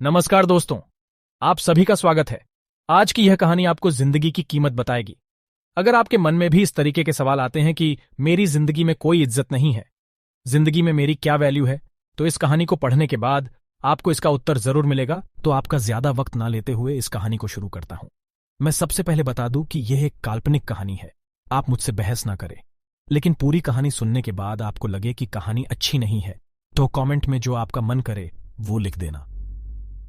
नमस्कार दोस्तों, आप सभी का स्वागत है। आज की यह कहानी आपको जिंदगी की कीमत बताएगी। अगर आपके मन में भी इस तरीके के सवाल आते हैं कि मेरी जिंदगी में कोई इज्जत नहीं है, जिंदगी में मेरी क्या वैल्यू है, तो इस कहानी को पढ़ने के बाद आपको इसका उत्तर जरूर मिलेगा। तो आपका ज्यादा वक्त ना लेते हुए इस कहानी को शुरू करता हूं। मैं सबसे पहले बता दूं कि यह एक काल्पनिक कहानी है। आप मुझसे बहस ना करें, लेकिन पूरी कहानी सुनने के बाद आपको लगे कि कहानी अच्छी नहीं है तो कमेंट में जो आपका मन करे वो लिख देना।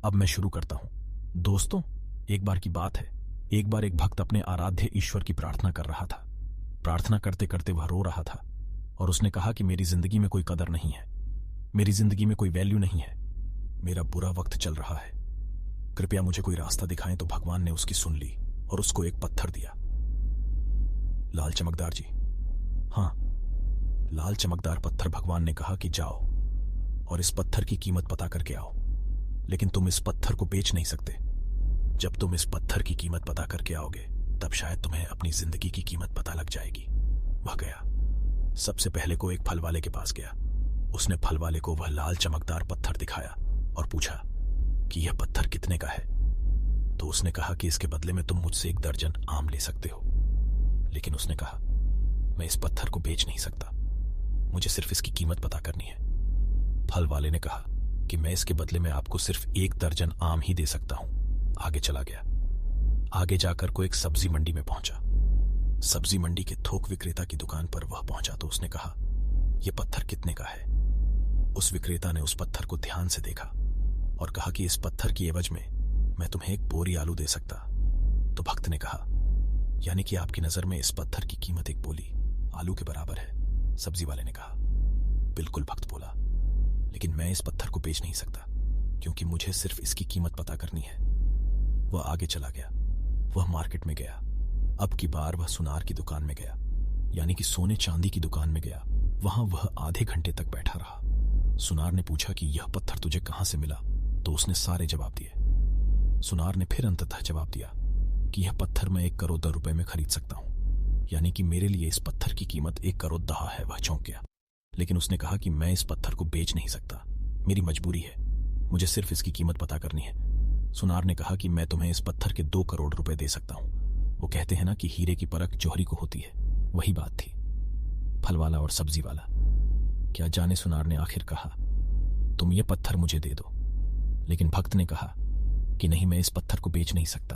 अब मैं शुरू करता हूं। दोस्तों, एक बार की बात है। एक बार एक भक्त अपने आराध्य ईश्वर की प्रार्थना कर रहा था। प्रार्थना करते करते वह रो रहा था और उसने कहा कि मेरी जिंदगी में कोई कदर नहीं है, मेरी जिंदगी में कोई वैल्यू नहीं है, मेरा बुरा वक्त चल रहा है, कृपया मुझे कोई रास्ता दिखाएं। तो भगवान ने उसकी सुन ली और उसको एक पत्थर दिया। लाल चमकदार जी, हाँ, लाल चमकदार पत्थर। भगवान ने कहा कि जाओ और इस पत्थर की कीमत पता करके आओ, लेकिन तुम इस पत्थर को बेच नहीं सकते। जब तुम इस पत्थर की कीमत पता करके आओगे तब शायद तुम्हें अपनी जिंदगी की कीमत पता लग जाएगी। वह गया, सबसे पहले को एक फल वाले के पास गया। उसने फल वाले को वह लाल चमकदार पत्थर दिखाया और पूछा कि यह पत्थर कितने का है। तो उसने कहा कि इसके बदले में तुम मुझसे 1 दर्जन आम ले सकते हो। लेकिन उसने कहा, मैं इस पत्थर को बेच नहीं सकता, मुझे सिर्फ इसकी कीमत पता करनी है। फल वाले ने कहा कि मैं इसके बदले में आपको सिर्फ 1 दर्जन आम ही दे सकता हूं। आगे चला गया। आगे जाकर को एक सब्जी मंडी में पहुंचा। सब्जी मंडी के थोक विक्रेता की दुकान पर वह पहुंचा तो उसने कहा, यह पत्थर कितने का है। उस विक्रेता ने उस पत्थर को ध्यान से देखा और कहा कि इस पत्थर की एवज में मैं तुम्हें 1 बोरी आलू दे सकता। तो भक्त ने कहा, यानी कि आपकी नजर में इस पत्थर की कीमत 1 बोरी आलू के बराबर है। सब्जी वाले ने कहा, बिल्कुल। भक्त बोला, लेकिन मैं इस पत्थर को बेच नहीं सकता क्योंकि मुझे सिर्फ इसकी कीमत पता करनी है। वह आगे चला गया। वह मार्केट में गया। अब की बार वह सुनार की दुकान में गया, यानी कि सोने चांदी की दुकान में गया। वहां वह आधे घंटे तक बैठा रहा। सुनार ने पूछा कि यह पत्थर तुझे कहां से मिला। तो उसने सारे जवाब दिए। सुनार ने फिर अंततः जवाब दिया कि यह पत्थर मैं 1 करोड़ रुपए में खरीद सकता हूं, यानी कि मेरे लिए इस पत्थर की कीमत 1 करोड़ है। वह चौंक गया, लेकिन उसने कहा कि मैं इस पत्थर को बेच नहीं सकता, मेरी मजबूरी है, मुझे सिर्फ इसकी कीमत पता करनी है। सुनार ने कहा कि मैं तुम्हें इस पत्थर के 2 करोड़ रुपए दे सकता हूं। वो कहते हैं ना कि हीरे की परख जौहरी को होती है, वही बात थी। फल वाला और सब्जी वाला, क्या जाने सुनार ने आखिर कहा, तुम ये पत्थर मुझे दे दो। लेकिन भक्त ने कहा कि नहीं, मैं इस पत्थर को बेच नहीं सकता।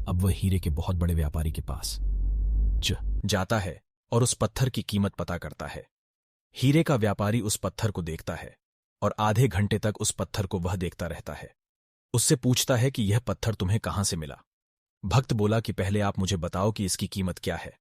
अब वह हीरे के बहुत बड़े व्यापारी के पास जाता है और उस पत्थर की कीमत पता करता है। हीरे का व्यापारी उस पत्थर को देखता है और आधे घंटे तक उस पत्थर को वह देखता रहता है। उससे पूछता है कि यह पत्थर तुम्हें कहां से मिला। भक्त बोला कि पहले आप मुझे बताओ कि इसकी कीमत क्या है।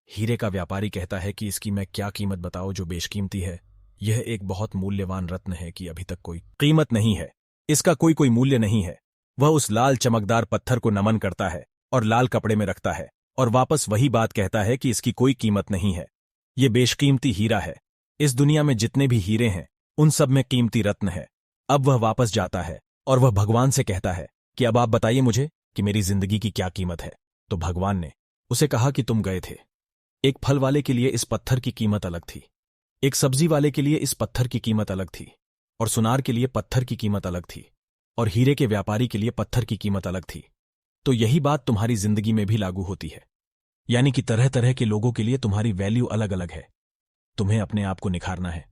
हीरे का व्यापारी कहता है कि इसकी मैं क्या कीमत बताओ जो बेशकीमती है। यह एक बहुत मूल्यवान रत्न है कि अभी तक कोई कीमत नहीं है, इसका कोई मूल्य नहीं है। वह उस लाल चमकदार पत्थर को नमन करता है और लाल कपड़े में रखता है और वापस वही बात कहता है कि इसकी कोई कीमत नहीं है, ये बेशकीमती हीरा है। इस दुनिया में जितने भी हीरे हैं उन सब में कीमती रत्न है। अब वह वापस जाता है और वह भगवान से कहता है कि अब आप बताइए मुझे कि मेरी जिंदगी की क्या कीमत है। तो भगवान ने उसे कहा कि तुम गए थे। एक फल वाले के लिए इस पत्थर की कीमत अलग थी, एक सब्जी वाले के लिए इस पत्थर की कीमत अलग थी, और सुनार के लिए पत्थर की कीमत अलग थी, और हीरे के व्यापारी के लिए पत्थर की कीमत अलग थी। तो यही बात तुम्हारी जिंदगी में भी लागू होती है, यानी कि तरह तरह के लोगों के लिए तुम्हारी वैल्यू अलग अलग है। तुम्हें अपने आप को निखारना है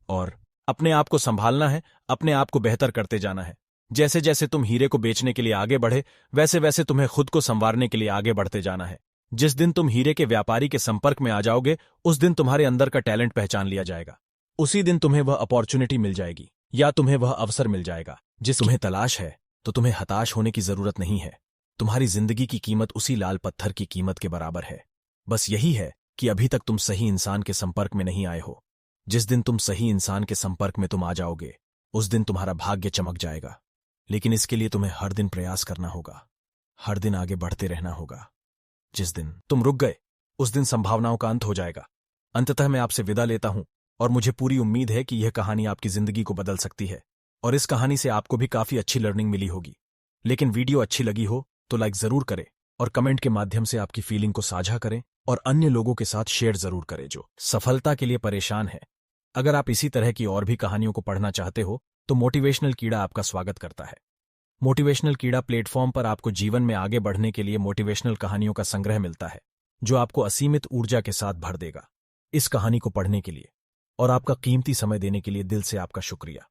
और अपने आप को संभालना है, अपने आप को बेहतर करते जाना है। जैसे जैसे तुम हीरे को बेचने के लिए आगे बढ़े वैसे वैसे तुम्हें खुद को संवारने के लिए आगे बढ़ते जाना है। जिस दिन तुम हीरे के व्यापारी के संपर्क में आ जाओगे उस दिन तुम्हारे अंदर का टैलेंट पहचान लिया जाएगा। उसी दिन तुम्हें वह अपॉर्चुनिटी मिल जाएगी या तुम्हें वह अवसर मिल जाएगा जिस तुम्हें तलाश है। तो तुम्हें हताश होने की जरूरत नहीं है। तुम्हारी जिंदगी की कीमत उसी लाल पत्थर की कीमत के बराबर है। बस यही है कि अभी तक तुम सही इंसान के संपर्क में नहीं आए हो। जिस दिन तुम सही इंसान के संपर्क में तुम आ जाओगे उस दिन तुम्हारा भाग्य चमक जाएगा। लेकिन इसके लिए तुम्हें हर दिन प्रयास करना होगा, हर दिन आगे बढ़ते रहना होगा। जिस दिन तुम रुक गए उस दिन संभावनाओं का अंत हो जाएगा। अंततः मैं आपसे विदा लेता हूं और मुझे पूरी उम्मीद है कि यह कहानी आपकी जिंदगी को बदल सकती है और इस कहानी से आपको भी काफी अच्छी लर्निंग मिली होगी। लेकिन वीडियो अच्छी लगी हो तो लाइक जरूर करें और कमेंट के माध्यम से आपकी फीलिंग को साझा करें और अन्य लोगों के साथ शेयर जरूर करें जो सफलता के लिए परेशान है। अगर आप इसी तरह की और भी कहानियों को पढ़ना चाहते हो तो मोटिवेशनल कीड़ा आपका स्वागत करता है। मोटिवेशनल कीड़ा प्लेटफॉर्म पर आपको जीवन में आगे बढ़ने के लिए मोटिवेशनल कहानियों का संग्रह मिलता है, जो आपको असीमित ऊर्जा के साथ भर देगा। इस कहानी को पढ़ने के लिए और आपका कीमती समय देने के लिए दिल से आपका शुक्रिया।